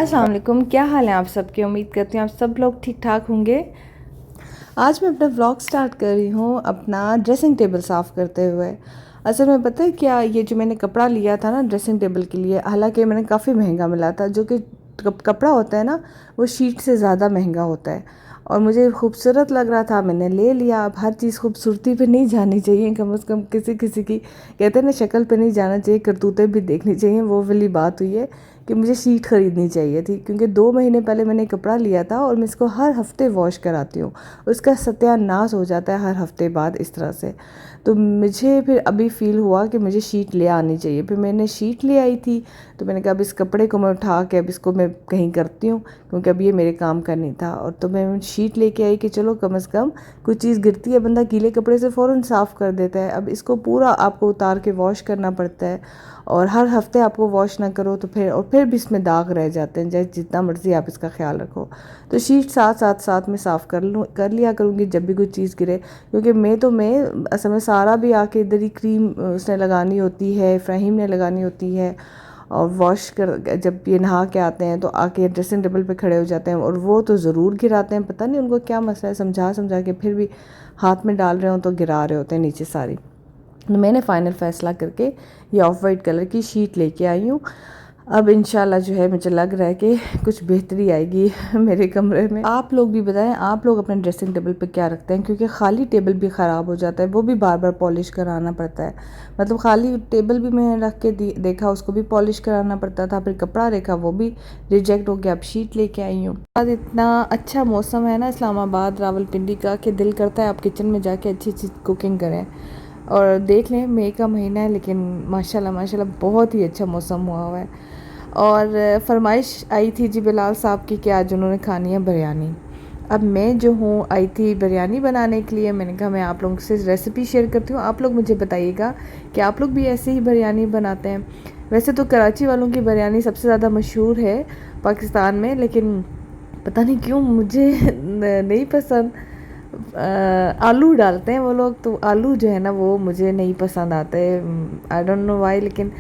अस्सलाम वालेकुम, क्या हाल है आप सबके। उम्मीद करती हूँ आप सब लोग ठीक ठाक होंगे। आज मैं अपना व्लॉग स्टार्ट कर रही हूँ अपना ड्रेसिंग टेबल साफ़ करते हुए। असल में पता है क्या, ये जो मैंने कपड़ा लिया था ना ड्रेसिंग टेबल के लिए, हालांकि मैंने काफ़ी महंगा मिला था। जो कि कपड़ा होता है ना, वो शीट से ज़्यादा महंगा होता है और मुझे खूबसूरत लग रहा था, मैंने ले लिया। अब हर चीज़ खूबसूरती पे नहीं जानी चाहिए, कम से कम किसी किसी की कहते हैं ना शक्ल पे नहीं जाना चाहिए, करतूतें भी देखनी चाहिए। वो वाली बात हुई है कि मुझे शीट ख़रीदनी चाहिए थी, क्योंकि 2 महीने पहले मैंने कपड़ा लिया था और मैं इसको हर हफ्ते वॉश कराती हूँ। उसका सत्यानाश हो जाता है हर हफ्ते बाद इस तरह से। तो मुझे फिर अभी फ़ील हुआ कि मुझे शीट ले आनी चाहिए। फिर मैंने शीट ले आई थी, तो मैंने कहा अब इस कपड़े को मैं उठा के अब इसको मैं कहीं करती हूँ, क्योंकि अब ये मेरे काम का नहीं था। और तो मैं शीट लेके आई कि चलो कम से कम कुछ चीज़ गिरती है, बंदा गीले कपड़े से फ़ौरन साफ़ कर देता है। अब इसको पूरा आपको उतार के वॉश करना पड़ता है, और हर हफ्ते आपको वॉश ना करो तो फिर भी इसमें दाग रह जाते हैं, चाहे जितना मर्ज़ी आप इसका ख्याल रखो। तो शीट साथ में साफ़ कर लिया करूँगी जब भी कोई चीज़ गिरे, क्योंकि मैं असल में सारा भी आके इधर ही क्रीम उसने लगानी होती है, फ़हीम ने लगानी होती है। और वॉश कर जब ये नहा के आते हैं तो आके ड्रेसिंग टेबल पे खड़े हो जाते हैं, और वो तो ज़रूर गिराते हैं। पता नहीं उनको क्या मसला है, समझा के फिर भी हाथ में डाल रहे हो तो गिरा रहे होते हैं नीचे सारी। तो मैंने फ़ाइनल फ़ैसला करके ये ऑफ वाइट कलर की शीट लेके आई हूँ। अब इंशाल्लाह जो है मुझे लग रहा है कि कुछ बेहतरी आएगी मेरे कमरे में। आप लोग भी बताएं, आप लोग अपने ड्रेसिंग टेबल पे क्या रखते हैं, क्योंकि खाली टेबल भी ख़राब हो जाता है, वो भी बार बार पॉलिश कराना पड़ता है। मतलब खाली टेबल भी मैंने रख के देखा, उसको भी पॉलिश कराना पड़ता था। फिर कपड़ा देखा, वो भी रिजेक्ट हो गया। अब शीट लेके आई हूँ। आज इतना अच्छा मौसम है ना इस्लामाबाद रावलपिंडी का, कि दिल करता है आप किचन में जाके अच्छी अच्छी कुकिंग करें। और देख लें, मई का महीना है, लेकिन माशाल्लाह बहुत ही अच्छा मौसम हुआ है। और फरमाइश आई थी जी बिलाल साहब की कि आज उन्होंने खानी है बिरयानी। अब मैं जो हूँ आई थी बिरयानी बनाने के लिए। मैंने कहा मैं आप लोगों से रेसिपी शेयर करती हूँ, आप लोग मुझे बताइएगा कि आप लोग भी ऐसे ही बिरयानी बनाते हैं। वैसे तो कराची वालों की बिरयानी सबसे ज़्यादा मशहूर है पाकिस्तान में, लेकिन पता नहीं क्यों मुझे नहीं पसंद। आलू डालते हैं वो लोग, तो आलू जो है ना वो मुझे नहीं पसंद आते। आई डोंट नो वाई, लेकिन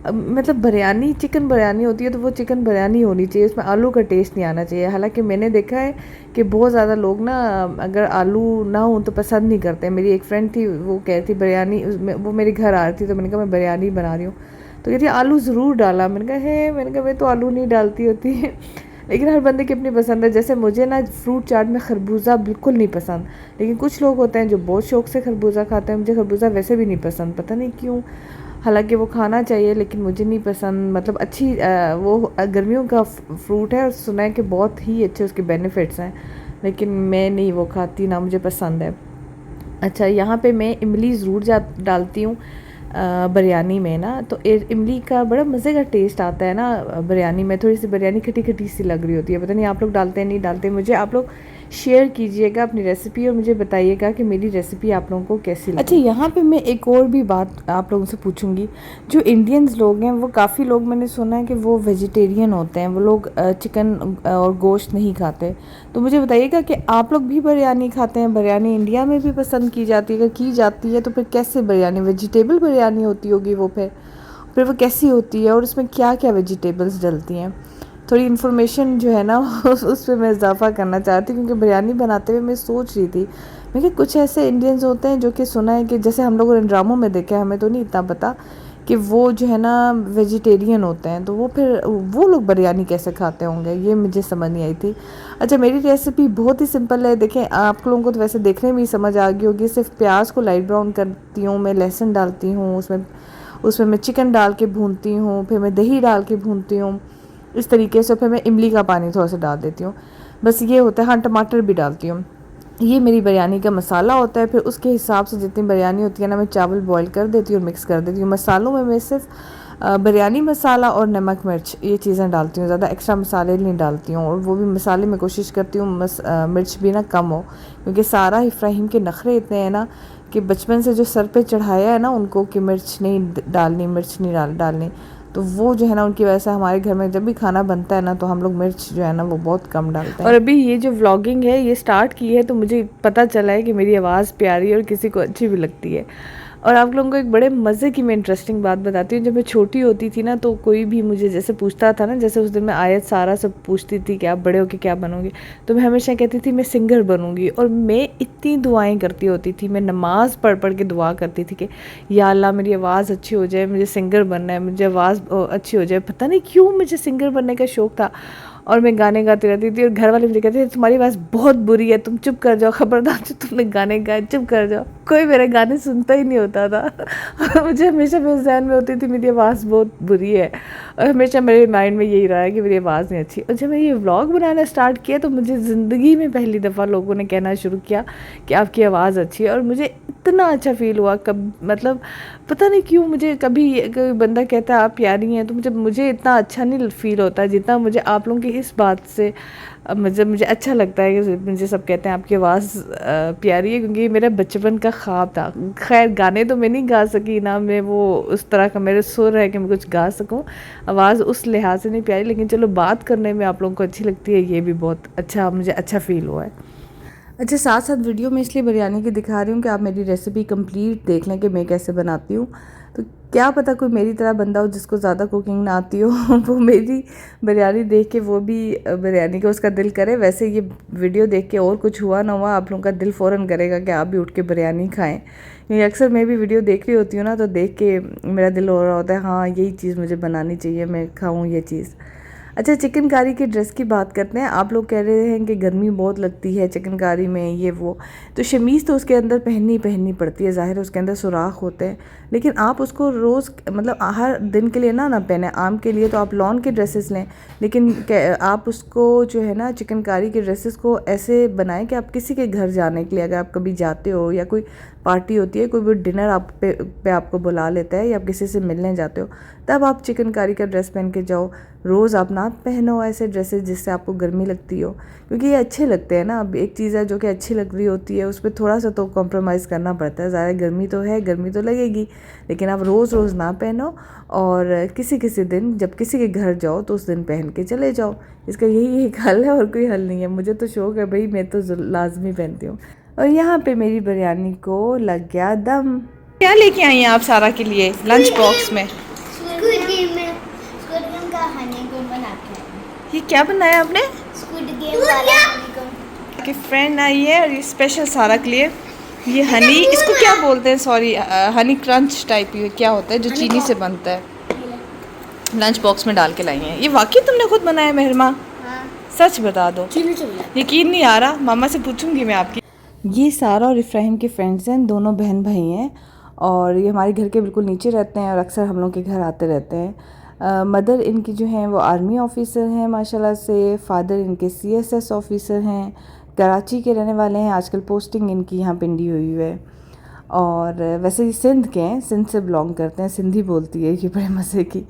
मतलब बिरयानी चिकन बिरयानी होती है तो वो चिकन बिरयानी होनी चाहिए, उसमें आलू का टेस्ट नहीं आना चाहिए। हालांकि मैंने देखा है कि बहुत ज़्यादा लोग ना अगर आलू ना हो तो पसंद नहीं करते। मेरी एक फ्रेंड थी, वो कहती बिरयानी, वो मेरे घर आ रही थी, तो मैंने कहा मैं बिरयानी बना रही हूँ, तो कहती आलू ज़रूर डाला। मैंने कहा मैं तो आलू नहीं डालती होती है। लेकिन हर बंदे की अपनी पसंद है। जैसे मुझे ना फ्रूट चाट में खरबूजा बिल्कुल नहीं पसंद, लेकिन कुछ लोग होते हैं जो बहुत शौक़ से खरबूजा खाते हैं। मुझे खरबूजा वैसे भी नहीं पसंद, पता नहीं क्यों। हालांकि वो खाना चाहिए, लेकिन मुझे नहीं पसंद। मतलब वो गर्मियों का फ्रूट है और सुना है कि बहुत ही अच्छे उसके बेनिफिट्स हैं, लेकिन मैं नहीं वो खाती, ना मुझे पसंद है। अच्छा, यहाँ पे मैं इमली ज़रूर डालती हूँ बिरयानी में ना, तो इमली का बड़ा मज़े का टेस्ट आता है ना बिरयानी में। थोड़ी सी बिरयानी खट्टी खट्टी सी लग रही होती है। पता नहीं आप लोग डालते हैं नहीं डालते। मुझे आप लोग शेयर कीजिएगा अपनी रेसिपी और मुझे बताइएगा कि मेरी रेसिपी आप लोगों को कैसी लगी। अच्छा, यहाँ पे मैं एक और भी बात आप लोगों से पूछूंगी। जो इंडियंस लोग हैं वो काफ़ी लोग मैंने सुना है कि वो वेजिटेरियन होते हैं, वो लोग चिकन और गोश्त नहीं खाते। तो मुझे बताइएगा कि आप लोग भी बिरयानी खाते हैं। बिरयानी इंडिया में भी पसंद की जाती है, अगर की जाती है तो फिर कैसे बिरयानी, वेजिटेबल बिरयानी होती होगी वो, फिर वो कैसी होती है और उसमें क्या क्या वेजिटेबल्स डलती हैं। थोड़ी इन्फॉर्मेशन जो है ना उस पर मैं इजाफ़ा करना चाहती हूँ, क्योंकि बिरयानी बनाते हुए मैं सोच रही थी मैं कि कुछ ऐसे इंडियंस होते हैं जो कि सुना है कि जैसे हम लोगों ने ड्रामों में देखा है, हमें तो नहीं इतना पता, कि वो जो है ना वेजिटेरियन होते हैं, तो वो फिर वो लोग बिरयानी कैसे खाते होंगे, ये मुझे समझ नहीं आई थी। अच्छा, मेरी रेसिपी बहुत ही सिंपल है। देखें, आप लोगों को तो वैसे देखने में ही समझ आ गई होगी। सिर्फ प्याज को लाइट ब्राउन करती हूँ, मैं लहसुन डालती हूँ, उसमें मैं चिकन डाल के भूनती हूँ, फिर मैं दही डाल के भूनती हूँ इस तरीके से। फिर मैं इमली का पानी थोड़ा सा डाल देती हूँ, बस ये होता है। हाँ, टमाटर भी डालती हूँ। ये मेरी बिरयानी का मसाला होता है। फिर उसके हिसाब से जितनी बिरयानी होती है ना, मैं चावल बॉईल कर देती हूँ और मिक्स कर देती हूँ। मसालों में मैं सिर्फ बिरयानी मसाला और नमक मिर्च ये चीज़ें डालती हूँ, ज़्यादा एक्स्ट्रा मसाले नहीं डालती हूँ। और वो भी मसाले में कोशिश करती हूँ मिर्च भी ना कम हो, क्योंकि सारा इब्राहिम के नखरे इतने हैं ना कि बचपन से जो सर पे चढ़ाया है ना उनको कि मिर्च नहीं डालनी, मिर्च नहीं डालनी, तो वो जो है ना उनकी वजह से हमारे घर में जब भी खाना बनता है ना तो हम लोग मिर्च जो है ना वो बहुत कम डालते हैं। और अभी ये जो व्लॉगिंग है ये स्टार्ट की है तो मुझे पता चला है कि मेरी आवाज़ प्यारी और किसी को अच्छी भी लगती है। और आप लोगों को एक बड़े मज़े की मैं इंटरेस्टिंग बात बताती हूँ। जब मैं छोटी होती थी ना तो कोई भी मुझे जैसे पूछता था ना, जैसे उस दिन मैं आयत सारा सब पूछती थी कि आप बड़े होके क्या बनोगे, तो मैं हमेशा कहती थी मैं सिंगर बनूंगी। और मैं इतनी दुआएं करती होती थी, मैं नमाज पढ़ पढ़ के दुआ करती थी कि या अल्लाह मेरी आवाज़ अच्छी हो जाए, मुझे सिंगर बनना है, मुझे आवाज़ अच्छी हो जाए। पता नहीं क्यों मुझे सिंगर बनने का शौक़ था और मैं गाने गाती रहती थी। और घर वाले मुझे कहते थे तुम्हारी आवाज़ बहुत बुरी है, तुम चुप कर जाओ, खबरदार जो तुमने गाने गाए चुप कर जाओ। कोई मेरे गाने सुनता ही नहीं होता था और मुझे हमेशा मेरे ज़हन में होती थी मेरी आवाज़ बहुत बुरी है और हमेशा मेरे माइंड में यही रहा है कि मेरी आवाज़ नहीं अच्छी। और जब मैं ये व्लॉग बनाना स्टार्ट किया तो मुझे ज़िंदगी में पहली दफ़ा लोगों ने कहना शुरू किया कि आपकी आवाज़ अच्छी है। और मुझे इतना अच्छा फ़ील हुआ, कब मतलब पता नहीं क्यों मुझे कभी कोई बंदा कहता है आप प्यारी हैं तो मुझे इतना अच्छा नहीं फ़ील होता जितना मुझे आप लोगों की इस बात से मुझे अच्छा लगता है कि मुझे सब कहते हैं आपकी आवाज़ प्यारी है, क्योंकि ये मेरा बचपन का ख्वाब था। खैर गाने तो मैं नहीं गा सकी ना, मैं वो उस तरह का मेरे सुर है कि मैं कुछ गा सकूं, आवाज़ उस लिहाज से नहीं प्यारी, लेकिन चलो बात करने में आप लोगों को अच्छी लगती है, ये भी बहुत अच्छा मुझे अच्छा फ़ील हुआ है। अच्छा, साथ साथ वीडियो में इसलिए बिरयानी की दिखा रही हूँ कि आप मेरी रेसिपी कंप्लीट देख लें कि मैं कैसे बनाती हूँ। तो क्या पता कोई मेरी तरह बंदा हो जिसको ज़्यादा कुकिंग ना आती हो वो मेरी बिरयानी देख के वो भी बिरयानी का उसका दिल करे। वैसे ये वीडियो देख के और कुछ हुआ ना हुआ आप लोगों का दिल फ़ौरन करेगा कि आप भी उठ के बिरयानी खाएँ, क्योंकि अक्सर मैं भी वीडियो देख रही होती हूँ ना तो देख के मेरा दिल हो रहा होता है हाँ यही चीज़ मुझे बनानी चाहिए, मैं खाऊँ ये चीज़। अच्छा, चिकनकारी की ड्रेस की बात करते हैं। आप लोग कह रहे हैं कि गर्मी बहुत लगती है चिकनकारी में ये वो, तो शमीज़ तो उसके अंदर पहननी पड़ती है, ज़ाहिर है उसके अंदर सुराख होते हैं, लेकिन आप उसको रोज़ मतलब हर दिन के लिए ना पहने। आम के लिए तो आप लॉन के ड्रेसेस लें, लेकिन आप उसको जो है ना चिकनकारी के ड्रेसेस को ऐसे बनाएं कि आप किसी के घर जाने के लिए अगर आप कभी जाते हो या कोई पार्टी होती है, कोई भी डिनर आप पे आपको बुला लेता है या आप किसी से मिलने जाते हो, तब आप चिकनकारी का ड्रेस पहन के जाओ। रोज़ आप ना पहनो ऐसे ड्रेसेस जिससे आपको गर्मी लगती हो, क्योंकि ये अच्छे लगते हैं ना। अब एक चीज़ है जो कि अच्छी लग रही होती है उस पर थोड़ा सा तो कॉम्प्रोमाइज़ करना पड़ता है, ज़्यादा गर्मी तो है, गर्मी तो लगेगी, लेकिन आप रोज़ रोज़ ना पहनो और किसी किसी दिन जब किसी के घर जाओ तो उस दिन पहन के चले जाओ। इसका यही एक हल है और कोई हल नहीं है। मुझे तो शौक़ है भाई, मैं तो लाजमी पहनती हूँ। और यहाँ पे मेरी बिरयानी को लग गया दम। क्या लेके आई हैं आप सारा के लिए लंच बॉक्स में? ये क्या बनाया आपने? स्क्विड गेम वाला हनीकॉम। कि फ्रेंड आई है और ये स्पेशल सारा के लिए ये हनी, इसको क्या बोलते हैं, सॉरी हनी क्रंच टाइप ये क्या होता है जो चीनी से बनता है, लंच बॉक्स में डाल के लाई हैं। ये वाकई तुमने खुद बनाया मेहरमा? हाँ। सच बता दो, यकीन नहीं आ रहा, मामा से पूछूंगी मैं आपकी। ये सारा और इफ्राहिम के फ्रेंड्स हैं, दोनों बहन भाई हैं और ये हमारे घर के बिल्कुल नीचे रहते हैं और अक्सर हम लोग के घर आते रहते हैं। मदर इनकी जो हैं वो आर्मी ऑफिसर हैं माशाल्लाह से, फादर इनके CSS ऑफिसर हैं, कराची के रहने वाले हैं, आजकल पोस्टिंग इनकी यहाँ पिंडी हुई है। और वैसे ये सिंध के हैं, सिंध से बिलोंग करते हैं, सिंधी बोलती है ये बड़े मज़े की।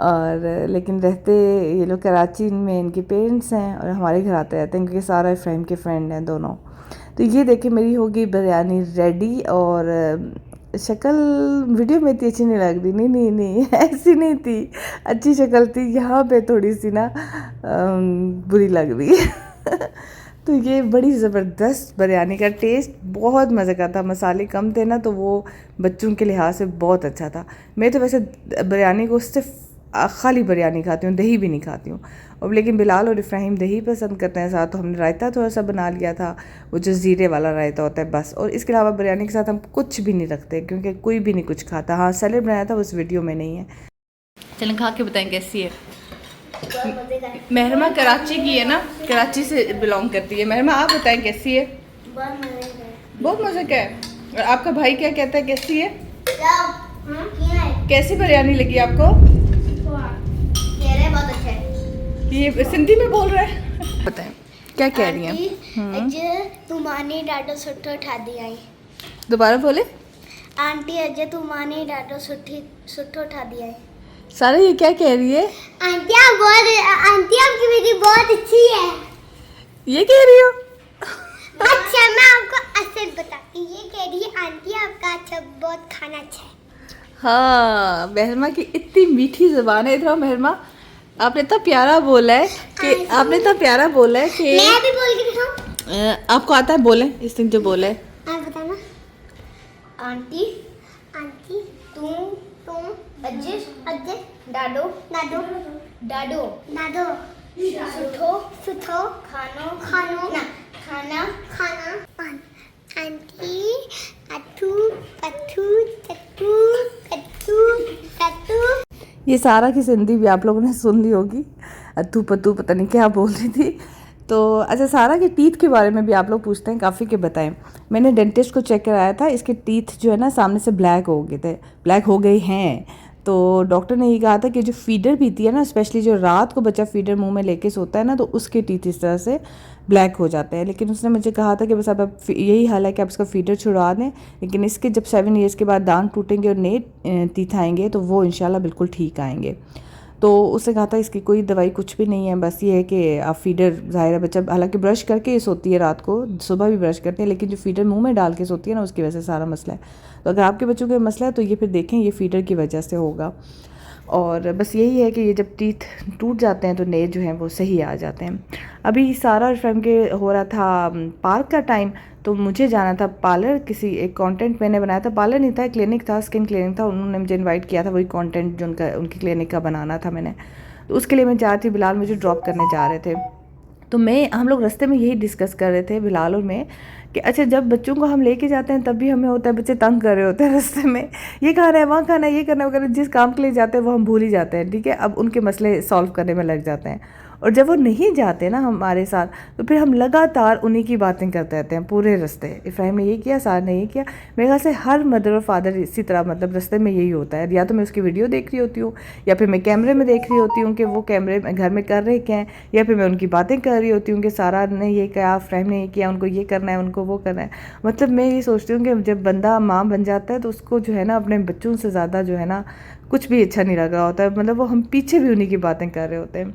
और लेकिन रहते ये लोग कराची में इनके पेरेंट्स हैं और हमारे घर आते रहते हैं क्योंकि सारा इफ्राहिम के फ्रेंड हैं दोनों। तो ये देखिए मेरी होगी बिरयानी रेडी और शक्ल वीडियो में इतनी अच्छी नहीं लग रही, नहीं ऐसी नहीं थी, अच्छी शक्ल थी, यहाँ पे थोड़ी सी ना बुरी लग रही है तो ये बड़ी ज़बरदस्त बिरयानी का टेस्ट बहुत मज़े का था, मसाले कम थे ना तो वो बच्चों के लिहाज से बहुत अच्छा था। मैं तो वैसे बिरयानी को सिर्फ खाली बिरयानी खाती हूँ, दही भी नहीं खाती हूँ। और लेकिन बिलाल और इफ्राहिम दही पसंद करते हैं साथ, तो हमने रायता थोड़ा सा बना लिया था, वो जो ज़ीरे वाला रायता होता है बस। और इसके अलावा बिरयानी के साथ हम कुछ भी नहीं रखते क्योंकि कोई भी नहीं कुछ खाता। हाँ सैलेड बनाया था, उस वीडियो में नहीं है। चलें खा के बताएं कैसी है। मेहरमा कराची की है ना, कराची से बिलोंग करती है। मेहरमा आप बताएं कैसी है? बहुत मज़े का है। और आपका भाई क्या कहता है कैसी है? कैसी बिरयानी लगी आपको? बहुत अच्छा है। ये सिंधी में बोल रहे हैं, बताएं क्या कह रही हैं? अजय तुम्हारी डाटो सुठो ठादी आई। दोबारा बोले। आंटी अजय तुम्हारी डाटो सुठो ठादी आई। सारा ये क्या कह रही है? आंटी आपकी बेटी बहुत अच्छी है, ये कह रही हो? अच्छा मैं आपको असल बताती, ये कह रही है आंटी आपका अच्छा बहुत खाना अच्छा है। हाँ, महरमा की इतनी मीठी ज़ुबान है। इतना महरमा आपने इतना प्यारा बोला है कि मैं भी बोल के दिखाऊं? आपको आता है बोले इस दिन जो बोले आप बताना। आंटी आंटी तुम अज्जे अज्जे डाडो डाडो डाडो डाडो सुठो सुठो खानो खानो ना खाना खाना आंटी अथू अथू तथू कथू तथू। ये सारा की सिंधी भी आप लोगों ने सुन ली होगी। अत्तू पत्तू पता नहीं क्या बोल रही थी। तो अच्छा, सारा के टीथ के बारे में भी आप लोग पूछते हैं, काफ़ी के बताएं। मैंने डेंटिस्ट को चेक कराया था, इसके टीथ जो है ना सामने से ब्लैक हो गए हैं। तो डॉक्टर ने ये कहा था कि जो फीडर पीती है ना, स्पेशली जो रात को बच्चा फीडर मुंह में लेके सोता है ना, तो उसके टीथ इस तरह से ब्लैक हो जाते हैं। लेकिन उसने मुझे कहा था कि बस अब यही हाल है कि आप इसका फीडर छुड़वा दें, लेकिन इसके जब 7 ईयर्स के बाद दांत टूटेंगे और नए टीथ आएंगे तो वो इंशाल्लाह बिल्कुल ठीक आएंगे। तो उसने कहा था इसकी कोई दवाई कुछ भी नहीं है, बस ये है कि आप फीडर, ज़ाहिर है बच्चा हालांकि ब्रश करके ही सोती है रात को, सुबह भी ब्रश करते हैं, लेकिन जो फीडर मुंह में डाल के सोती है ना, उसकी वजह से सारा मसला है। तो अगर आपके बच्चों का मसला है तो ये फिर देखें, ये फीडर की वजह से होगा। और बस यही है कि ये जब टीथ टूट जाते हैं तो नए जो हैं वो सही आ जाते हैं। अभी सारा और फ्रेंड के हो रहा था पार्क का टाइम, तो मुझे जाना था पार्लर। किसी एक कंटेंट मैंने बनाया था, पार्लर नहीं था, क्लिनिक था, स्किन क्लिनिक था। उन्होंने मुझे इनवाइट किया था, वही कंटेंट जो उनकी क्लिनिक का बनाना था मैंने, तो उसके लिए मैं जा रही थी। बिलाल मुझे ड्रॉप करने जा रहे थे, तो हम लोग रास्ते में यही डिस्कस कर रहे थे बिलाल और मैं कि अच्छा, जब बच्चों को हम लेके जाते हैं तब भी हमें होता है बच्चे तंग कर रहे होते हैं रास्ते में, ये खाना है वहाँ खाना है ये करना है वगैरह। जिस काम के लिए जाते हैं वो हम भूल ही जाते हैं, ठीक है। अब उनके मसले सॉल्व करने में लग जाते हैं, और जब वो नहीं जाते ना हमारे साथ, तो फिर हम लगातार उन्हीं की बातें करते रहते हैं पूरे रास्ते। इब्राहिम ने ये किया, सार ने ये किया। मेरे ख्याल से हर मदर और फादर इसी तरह मतलब रास्ते में यही होता है, या तो मैं उसकी वीडियो देख रही होती हूँ, या फिर मैं कैमरे में देख रही होती हूँ कि वो कैमरे में घर में कर रहे क्या हैं, या फिर मैं उनकी बातें कर रही होती हूँ कि सारा ने ये किया, इब्राहिम ने ये किया, उनको ये करना है, उनको वो करना है। मतलब मैं ये सोचती हूँ कि जब बंदा माँ बन जाता है तो उसको जो है ना अपने बच्चों से ज़्यादा जो है ना कुछ भी अच्छा नहीं लग रहा होता है। मतलब वो हम पीछे भी उन्हीं की बातें कर रहे होते हैं।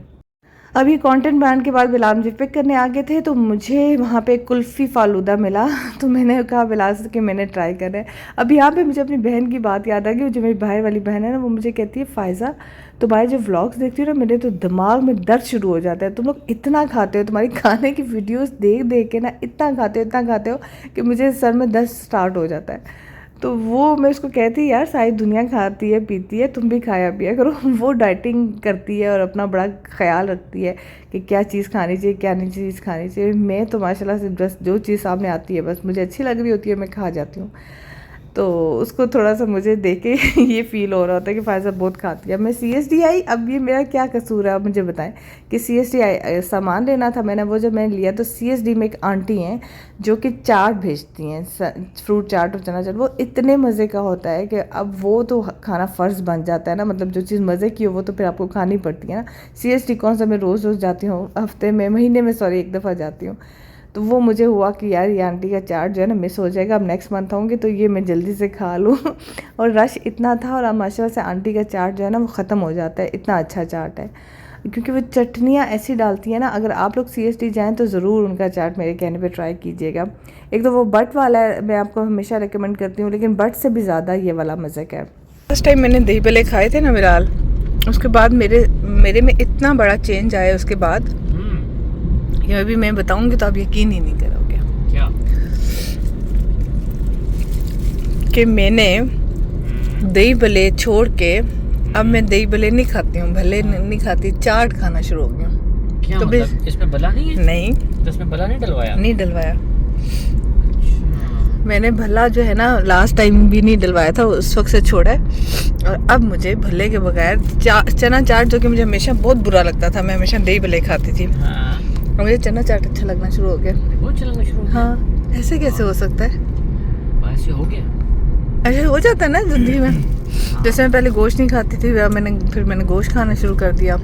अभी कंटेंट बनाने के बाद बिलाल मुझे पिक करने आ गए थे, तो मुझे वहाँ पे कुल्फ़ी फालूदा मिला। तो मैंने कहा बिलाल से कि मैंने ट्राई करा है। अब यहाँ पे मुझे अपनी बहन की बात याद आ गई, जो मेरी बाहर वाली बहन है ना, वो मुझे कहती है फ़ायज़ा तो भाई जो व्लॉग्स देखती हो ना, मेरे तो दिमाग में दर्द शुरू हो जाता है। तुम लोग इतना खाते हो, तुम्हारी खाने की वीडियोस देख देख के ना इतना खाते हो कि मुझे सर में दर्द स्टार्ट हो जाता है। तो वो मैं उसको कहती यार सारी दुनिया खाती है पीती है, तुम भी खाया पिया करो। वो डाइटिंग करती है और अपना बड़ा ख्याल रखती है कि क्या चीज़ खानी चाहिए क्या नहीं चीज़ खानी चाहिए। मैं तो माशाल्लाह से बस जो चीज़ सामने आती है बस मुझे अच्छी लग रही होती है मैं खा जाती हूँ। तो उसको थोड़ा सा मुझे देख के ये फ़ील हो रहा होता है कि फ़ायज़ा बहुत खाती है। अब मैं CSD आई, अब ये मेरा क्या कसूर है आप मुझे बताएं कि CSD आई सामान लेना था मैंने। वो जब मैंने लिया तो CSD में एक आंटी हैं जो कि चाट भेजती हैं, फ्रूट चाट और चना चाट। वो इतने मज़े का होता है कि अब वो तो खाना फ़र्ज़ बन जाता है ना, मतलब जो चीज़ मज़े की हो वो तो फिर आपको खानी पड़ती है ना। CSD कौन सा मैं रोज़ जाती हूँ, हफ्ते में महीने में एक दफ़ा जाती हूँ। तो वो मुझे हुआ कि यार ये आंटी का चाट जो है ना मिस हो जाएगा, अब नेक्स्ट मंथ आऊँगी तो ये मैं जल्दी से खा लूँ। और रश इतना था, और अब माशाल्लाह से आंटी का चाट जो है ना वो ख़त्म हो जाता है, इतना अच्छा चाट है। क्योंकि वो चटनियाँ ऐसी डालती हैं ना, अगर आप लोग CSD जाएँ तो ज़रूर उनका चाट मेरे कहने पे ट्राई कीजिएगा। एक तो वो बट वाला है, मैं आपको हमेशा रिकमेंड करती हूँ, लेकिन बट से भी ज़्यादा ये वाला मज़े का है। फर्स्ट टाइम मैंने दही भल्ले खाए थे ना बिलाल, उसके बाद मेरे में इतना बड़ा चेंज आया उसके बाद, ये अभी मैं बताऊंगी तो आप यकीन ही नहीं करोगे क्या कि मैंने दही भल्ले छोड़ के अब मैं दही भल्ले नहीं खाती हूँ, भल्ले नहीं खाती, चाट खाना शुरू हो गया। क्या तो मतलब इसमें भला नहीं है? नहीं, तो इसमें भला नहीं डलवाया? नहीं डलवाया। मैंने भला जो है ना लास्ट टाइम भी नहीं डलवाया था, उस वक्त से छोड़ा है। और अब मुझे भल्ले के बगैर चना चाट, जो कि मुझे हमेशा बहुत बुरा लगता था, मैं हमेशा दही भल्ले खाती थी, और मुझे चना चाट अच्छा लगना शुरू हो गया। बहुत अच्छा लगना शुरू हो गया। हाँ, ऐसे कैसे हो सकता है? ऐसे हो गया, ऐसे हो जाता है ना ज़िंदगी में। जैसे मैं पहले गोश्त नहीं खाती थी, फिर मैंने गोश्त खाना शुरू कर दिया,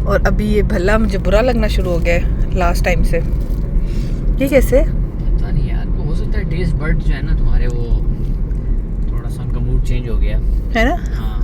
और अभी ये भल्ला मुझे बुरा लगना शुरू हो गया है लास्ट टाइम से। ये कैसे? पता नहीं यार, हो सकता है टेस्ट बड जो है ना तुम्हारे वो थोड़ा सा उनका मूड चेंज हो गया है ना। हाँ।